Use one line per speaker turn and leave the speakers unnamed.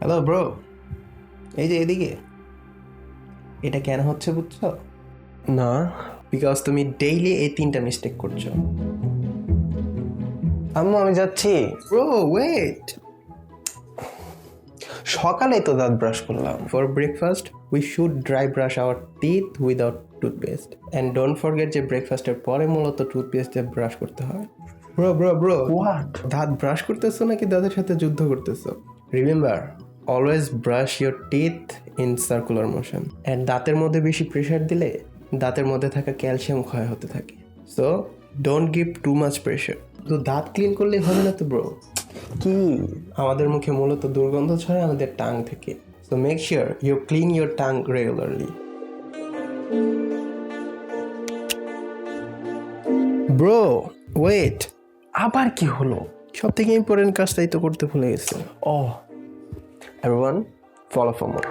Hello bro, এই যে এদিকে। এটা কেন হচ্ছে বুঝছো?
না,
বিকজ তুমি ডেইলি এই 3টা মিস্টেক করছো।
আম্মু আমি যাচ্ছি।
ব্রো ওয়েট,
সকালেই তো দাঁত ব্রাশ করলাম।
For breakfast we should dry brush our teeth without toothpaste and don't forget যে ব্রেকফাস্টের পরে মূলত টুথপেস্ট দিয়ে ব্রাশ করতে হয়। Bro
What?
দাঁত ব্রাশ করতেছো নাকি দাঁতের সাথে যুদ্ধ করতেছো? Remember, always brush your teeth in circular motion. And দাঁতের মধ্যে বেশি প্রেশার দিলে দাঁতের মধ্যে থাকা ক্যালসিয়াম ক্ষয় হতে থাকে। So don't give too much pressure. তো দাঁত ক্লিন করলেই হবে না তো ব্রো।
কি?
আমাদের মুখে মূলত দুর্গন্ধ ছড়ায় আমাদের টাং থেকে। So make sure you clean your tongue regularly. Bro wait,
আবার কি হলো?
সব থেকে ইম্পর্টেন্ট কাজটাই তো করতে ভুলে গেছে।
Oh, everyone, follow for more.